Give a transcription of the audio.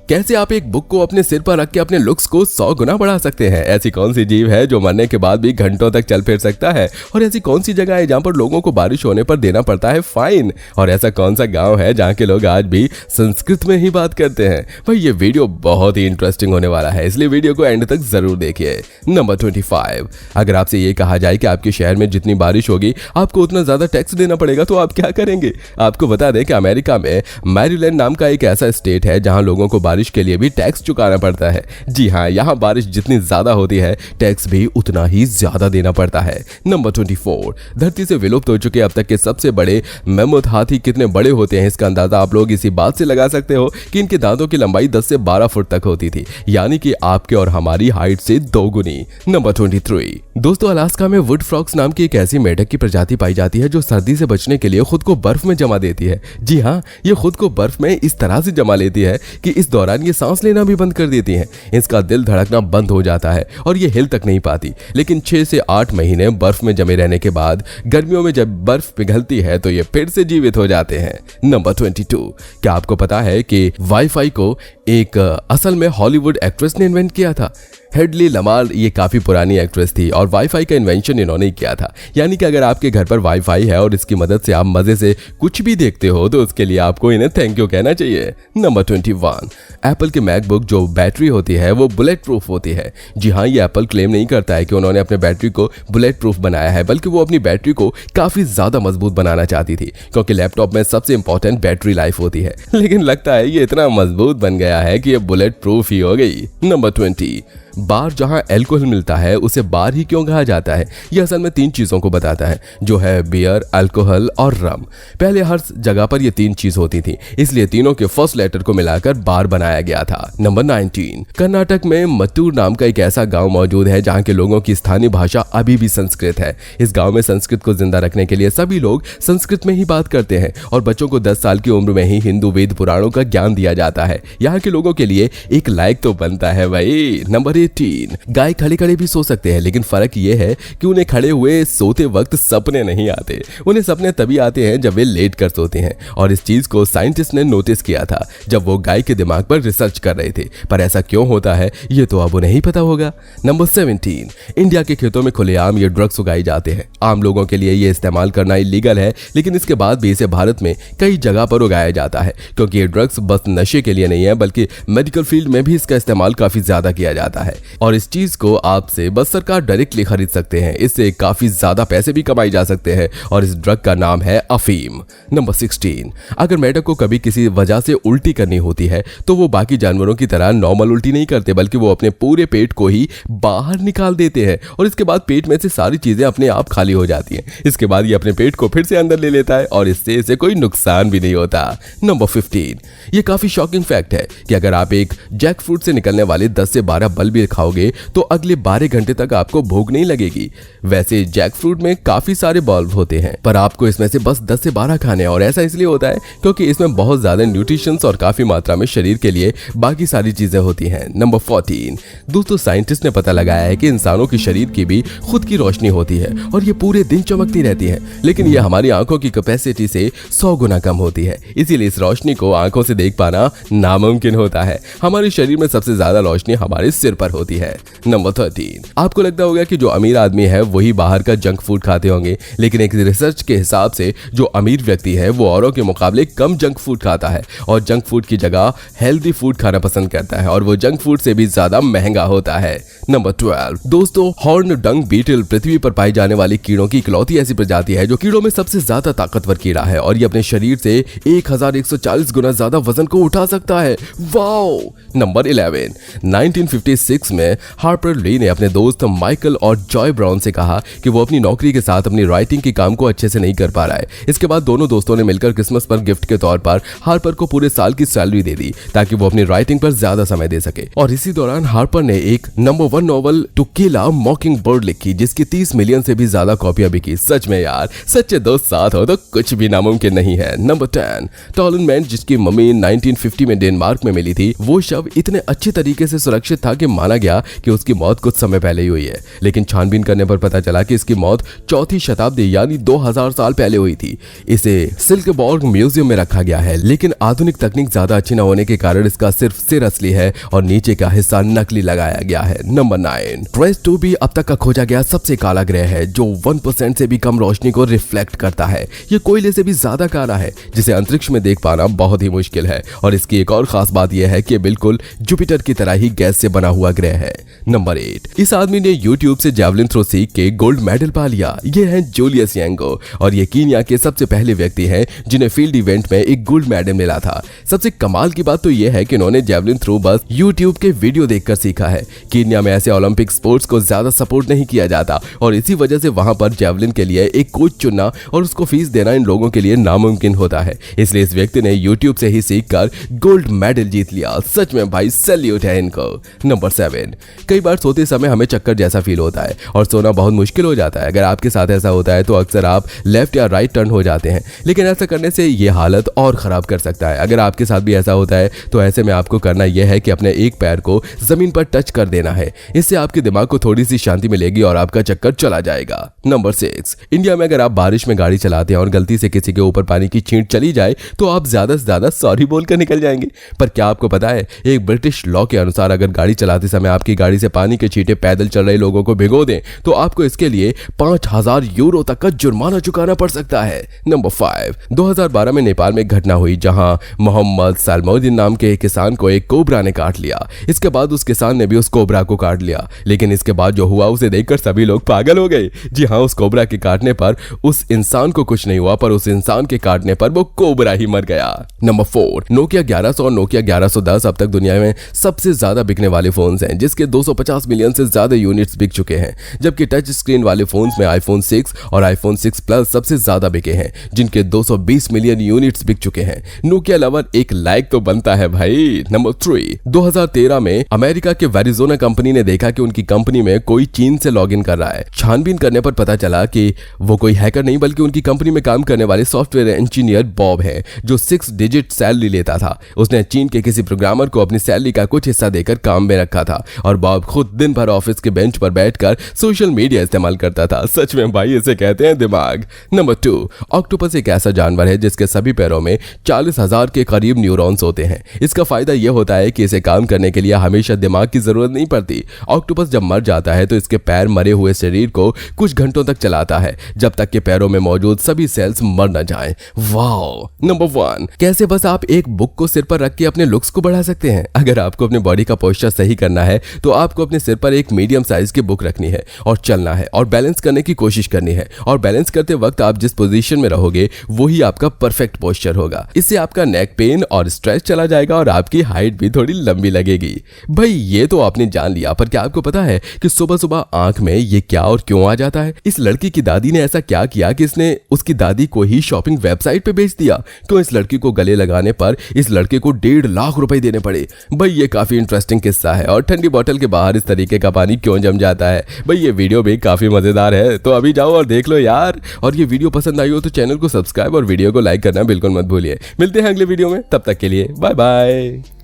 कैसे आप एक बुक को अपने सिर पर रख के अपने लुक्स को 100 गुना बढ़ा सकते हैं? ऐसी कौन सी जीव है जो मरने के बाद भी घंटों तक चल फिर सकता है? और ऐसी कौन सी जगह है जहां पर लोगों को बारिश होने पर देना पड़ता है फाइन? और ऐसा कौन सा गांव है जहां के लोग आज भी संस्कृत में ही बात करते हैं? भाई ये वीडियो बहुत ही इंटरेस्टिंग होने वाला है, इसलिए वीडियो को एंड तक जरूर देखिए। नंबर 25, अगर आपसे ये कहा जाए कि आपके शहर में जितनी बारिश होगी आपको उतना ज्यादा टैक्स देना पड़ेगा तो आप क्या करेंगे? आपको बता दें कि अमेरिका में मैरीलैंड नाम का एक ऐसा स्टेट है जहां लोगों को बारिश के लिए भी टैक्स चुकाना पड़ता है। जी हाँ, यहाँ बारिश जितनी ज्यादा होती है टैक्स भी उतना ही ज्यादा देना पड़ता है। नंबर 24, धरती से विलुप्त हो चुके अब तक के सबसे बड़े मैमथ हाथी कितने बड़े होते हैं इसका अंदाजा आप लोग इसी बात से लगा सकते हो कि इनके दांतों की लंबाई 10 से 12 फुट तक होती थी, यानी कि आपके और हमारी हाइट से 2 गुनी। नंबर 23, दोस्तों अलास्का में वुड फ्रॉक्स नाम की एक ऐसी मेढक की प्रजाति पाई जाती है जो सर्दी से बचने के लिए खुद को बर्फ में जमा देती है। जी हाँ, ये खुद को बर्फ में इस तरह से जमा लेती है कि इस दौरान ये सांस लेना भी बंद कर देती है। इसका दिल धड़कना बंद हो जाता है और ये हिल तक नहीं पाती। लेकिन 6 से 8 महीने बर्फ में जमे रहने के बाद गर्मियों में जब बर्फ पिघलती है तो ये फिर से जीवित हो जाते हैं। नंबर 22, क्या आपको पता है कि वाईफाई को एक असल में हॉलीवुड एक्ट्रेस ने इन्वेंट किया था? हेडली लमार ये काफी पुरानी एक्ट्रेस थी और वाईफाई का इन्वेंशन इन्होंने ही किया था। यानी कि अगर आपके घर पर वाईफाई है और इसकी मदद से आप मजे से कुछ भी देखते हो तो उसके लिए आपको इन्हें थैंक यू कहना चाहिए। नंबर 21, एप्पल के मैकबुक जो बैटरी होती है वो बुलेट प्रूफ होती है। जी हाँ, ये एप्पल क्लेम नहीं करता है कि उन्होंने अपने बैटरी को बुलेट प्रूफ बनाया है, बल्कि वो अपनी बैटरी को काफी ज्यादा मजबूत बनाना चाहती थी क्योंकि लैपटॉप में सबसे इंपॉर्टेंट बैटरी लाइफ होती है। लेकिन लगता है ये इतना मजबूत बन गया है कि ये बुलेट प्रूफ ही हो गई। नंबर 20, बार जहां अल्कोहल मिलता है उसे बार ही क्यों कहा जाता है? यह असल में 3 चीजों को बताता है, जो है बियर, अल्कोहल और रम। पहले हर जगह पर ये 3 चीज होती थी, इसलिए तीनों के फर्स्ट लेटर को मिलाकर बार बनाया गया था। नंबर 19, कर्नाटक में मत्तूर नाम का एक ऐसा गांव मौजूद है जहां के लोगों की स्थानीय भाषा अभी भी संस्कृत है। इस गांव में संस्कृत को जिंदा रखने के लिए सभी लोग संस्कृत में ही बात करते हैं और बच्चों को 10 साल की उम्र में ही हिंदू वेद पुराणों का ज्ञान दिया जाता है। यहाँ के लोगों के लिए एक लायक तो बनता है भाई। नंबर 18, गाय खड़े खड़े भी सो सकते हैं, लेकिन फर्क यह है कि उन्हें खड़े हुए सोते वक्त सपने नहीं आते। उन्हें सपने तभी आते हैं जब वे लेट कर सोते हैं और इस चीज को साइंटिस्ट ने नोटिस किया था जब वो गाय के दिमाग पर रिसर्च कर रहे थे। पर ऐसा क्यों होता है ये तो अब उन्हें ही पता होगा। नंबर 17, इंडिया के खेतों में खुलेआम ये ड्रग्स उगाई जाते हैं। आम लोगों के लिए ये इस्तेमाल करना इलीगल है, लेकिन इसके बाद भी इसे भारत में कई जगह पर उगाया जाता है क्योंकि ये ड्रग्स बस नशे के लिए नहीं है बल्कि मेडिकल फील्ड में भी इसका इस्तेमाल काफी ज्यादा किया जाता है और इस चीज को आपसे बस सरकार डायरेक्टली खरीद सकते हैं। इससे काफी ज्यादा पैसे भी कमाए जा सकते हैं और इस ड्रग का नाम है अफीम। नंबर 16, अगर मेढक को कभी किसी वजह से उल्टी करनी होती है तो वो बाकी जानवरों की तरह नॉर्मल उल्टी नहीं करते, बल्कि वो अपने पूरे पेट को ही बाहर निकाल देते हैं और इसके बाद पेट में से सारी चीजें अपने आप खाली हो जाती हैं। इसके बाद ये अपने पेट को फिर से अंदर ले लेता है और इससे इसे कोई नुकसान भी नहीं होता। नंबर 15, ये काफी शॉकिंग फैक्ट है कि अगर आप एक जैक फ्रूट से निकलने वाले 10 से 12 बल्ब भी खाओगे तो अगले 12 घंटे तक आपको भूख नहीं लगेगी। वैसे जैक फ्रूट में काफी सारे बल्ब होते हैं पर आपको इसमें से बस 10 से 12 खाने हैं और ऐसा इसलिए होता है क्योंकि इसमें बहुत ज्यादा न्यूट्रिशंस और काफी मात्रा में शरीर के लिए बाकी सारी चीजें होती हैं। नंबर 14, दोस्तों साइंटिस्ट ने पता लगाया है कि इंसानों के शरीर की भी खुद की रोशनी होती है और ये पूरे दिन चमकती रहती है, लेकिन ये हमारी आंखों की कैपेसिटी से 100 गुना कम होती है। इसीलिए इस रोशनी को आंखों से देख पाना नामुमकिन होता है। हमारे शरीर में सबसे ज्यादा रोशनी हमारे सिर पर होती है। नंबर 13, आपको लगता होगा कि जो अमीर आदमी है वही बाहर का जंक फूड खाते होंगे, लेकिन एक रिसर्च के हिसाब से जो अमीर व्यक्ति है वो औरों के मुकाबले कम जंक फूड खाता है और जंक फूड की जगह हेल्दी फूड खाना पसंद करता है और वो जंक फूड से भी ज्यादा महंगा होता है। नंबर 12, दोस्तों हॉर्न डंग बीटल पृथ्वी पर पाई जाने वाली कीड़ों की इकलौती ऐसी प्रजाति है जो कीड़ों में सबसे ज्यादा ताकतवर कीड़ा है और ये अपने शरीर से 1140 गुना ज्यादा वजन को उठा सकता है। वाओ। नंबर 11, 1956 में हार्पर ली ने अपने दोस्त माइकल और जॉय ब्राउन से कहा कि वो अपनी नौकरी के साथ अपनी राइटिंग के काम को अच्छे से नहीं कर पा रहा है। इसके बाद दोनों दोस्तों ने मिलकर क्रिसमस पर गिफ्ट के तौर पर हार्पर को पूरे साल की सैलरी दे दी ताकि वो अपनी राइटिंग पर ज्यादा समय दे सके। और इसी दौरान हार्पर ने एक number 1 novel to kill a mockingbird लिखी जिसकी 30 मिलियन से भी ज्यादा कॉपियां बिकी। सच में यार, सच्चे दोस्त साथ हो तो कुछ भी नामुमकिन नहीं है। नंबर 10, टॉलनमैन जिसकी मम्मी 1950 में डेनमार्क में मिली थी, वो शव इतने अच्छे तरीके से सुरक्षित था कि माना माना गया कि उसकी मौत कुछ समय पहले ही हुई है, लेकिन छानबीन करने पर पता चला कि इसकी मौत 4वीं शताब्दी यानी 2000 साल पहले हुई थी। इसे सिल्केबॉर्ग म्यूजियम में रखा गया है, लेकिन आधुनिक तकनीक ज्यादा अच्छी न होने के कारण इसका सिर्फ सिर असली है और नीचे का हिस्सा नकली लगाया गया है। नंबर 9, ट्रेस 2 भी अब तक का खोजा गया सबसे काला ग्रह है जो 1% से भी कम रोशनी को रिफ्लेक्ट करता है। ये कोयले से भी ज्यादा काला है, जिसे अंतरिक्ष में देख पाना बहुत ही मुश्किल है। और इसकी एक और खास बात यह है कि बिल्कुल जुपिटर की तरह ही गैस से बना हुआ ग्रह है। नंबर 8, इस आदमी ने यूट्यूब से जैवलिन थ्रो सीख के गोल्ड मेडल पा लिया। ये है जूलियस यांगो और ये कीनिया के सबसे पहले व्यक्ति हैं जिन्हें फील्ड इवेंट में एक गोल्ड मेडल मिला था। सबसे कमाल की बात तो यह है कि उन्होंने जैवलिन थ्रो बस यूट्यूब के वीडियो देखकर सीखा है। कीनिया में ऐसे ओलंपिक स्पोर्ट्स को ज्यादा सपोर्ट नहीं किया जाता और इसी वजह से वहां पर जैवलिन के लिए एक कोच चुनना और उसको फीस देना इन लोगों के लिए नामुमकिन होता है। इसलिए इस व्यक्ति ने यूट्यूब से ही सीखकर गोल्ड मेडल जीत लिया। सच में भाई सैल्यूट है इनको। नंबर 7, कई बार सोते समय हमें चक्कर जैसा फील होता है और सोना बहुत मुश्किल हो जाता है। अगर आपके साथ ऐसा होता है तो अक्सर आप लेफ्ट या राइट टर्न हो जाते हैं, लेकिन ऐसा करने से ये हालत और खराब कर सकता है। अगर आपके साथ भी ऐसा होता है तो ऐसे में आपको करना यह है कि अपने एक पैर को जमीन पर टच कर देना है। इससे आपके दिमाग को थोड़ी सी शांति मिलेगी और आपका चक्कर चला जाएगा। नंबर 6, इंडिया में अगर आप बारिश में गाड़ी चलाते हैं और गलती से किसी के ऊपर पानी की छींट चली जाए तो आप ज्यादा से ज्यादा सॉरी बोलकर निकल जाएंगे। पर क्या आपको पता है, एक ब्रिटिश लॉ के अनुसार अगर गाड़ी चलाते समय आपकी गाड़ी से पानी के छींटे पैदल चल रहे लोगों को भिगो दें तो आपको इसके लिए 5000 यूरो तक का जुर्माना चुकाना पड़ सकता है। नंबर 5, 2012 में नेपाल में एक घटना हुई जहां मोहम्मद सलमौद्दीन नाम के एक किसान को एक कोबरा ने काट लिया। इसके बाद उस किसान ने भी उस कोबरा को काट लिया, लेकिन इसके बाद जो हुआ उसे देखकर सभी लोग पागल हो गए। जी हाँ, उस कोबरा के काटने पर उस इंसान को कुछ नहीं हुआ, पर उस इंसान के काटने पर वो कोबरा ही मर गया। नंबर 4, नोकिया 1100 और नोकिया 1110 अब तक दुनिया में सबसे ज्यादा बिकने वाले फोन्स हैं, जिसके 250 मिलियन से ज्यादा यूनिट्स बिक चुके हैं। जबकि टच स्क्रीन वाले फोन्स में आईफोन 6 और आईफोन 6 प्लस सबसे ज्यादा बिके हैं, जिनके 220 मिलियन यूनिट्स बिक चुके हैं। नोकिया लवर एक लाइक तो बनता है भाई। नंबर 3, 2013 में अमेरिका के वेरिजोना कंपनी ने देखा कि उनकी कंपनी में कोई चीन से लॉगिन कर रहा है। छानबीन करने पर पता चला कि वो कोई हैकर नहीं बल्कि उनकी कंपनी में काम करने वाले सॉफ्टवेयर इंजीनियर बॉब है, जो 6 डिजिट सैलरी लेता था। उसने चीन के किसी प्रोग्रामर को अपनी सैलरी का कुछ हिस्सा देकर काम में रखा था और बॉब खुद दिन भर ऑफिस के बेंच पर बैठकर सोशल मीडिया इस्तेमाल करता था। सच में भाई इसे कहते हैं दिमाग। नंबर 2, ऑक्टोपस एक ऐसा जानवर है जिसके सभी पैरों में 40,000 के करीब न्यूरॉन्स होते हैं। इसका फायदा यह होता है कि इसे काम करने के लिए हमेशा दिमाग की जरूरत नहीं पड़ती। ऑक्टोपस जब मर जाता है तो इसके पैर मरे हुए शरीर को कुछ घंटों तक चलाता है जब तक कि पैरों में मौजूद सभी सेल्स मर न जाएं। वाह। नंबर 1, कैसे बस आप एक बुक को सिर पर रख के अपने लुक्स को बढ़ा सकते हैं। अगर आपको अपने बॉडी का पोस्चर सही करना है तो आपको अपने सिर पर एक मीडियम साइज की बुक रखनी है और चलना है और बैलेंस करने की कोशिश करनी है। और बैलेंस करते वक्त आप जिस पोजीशन में रहोगे वही आपका परफेक्ट पोस्चर होगा। इससे आपका नेक पेन और स्ट्रेस चला जाएगा और आपकी हाइट भी थोड़ी लंबी लगेगी। भाई ये तो आपने जान लिया, पर क्या आपको पता है कि सुबह सुबह आंख में ये क्या और क्यों आ जाता है? इस लड़की की दादी ने ऐसा क्या किया कि इसने उसकी दादी को ही शॉपिंग वेबसाइट पे बेच दिया। तो इस लड़की को गले लगाने पर इस लड़के को 1.5 लाख रुपए देने पड़े। भाई ये काफी इंटरेस्टिंग किस्सा है। और ठंडी बोतल के बाहर इस तरीके का पानी क्यों जम जाता है? भाई ये वीडियो भी काफी मजेदार है, तो अभी जाओ और देख लो यार। और ये वीडियो पसंद आई हो तो चैनल को सब्सक्राइब और वीडियो को लाइक करना बिल्कुल मत भूलिए। मिलते हैं अगले वीडियो में, तब तक के लिए बाय बाय।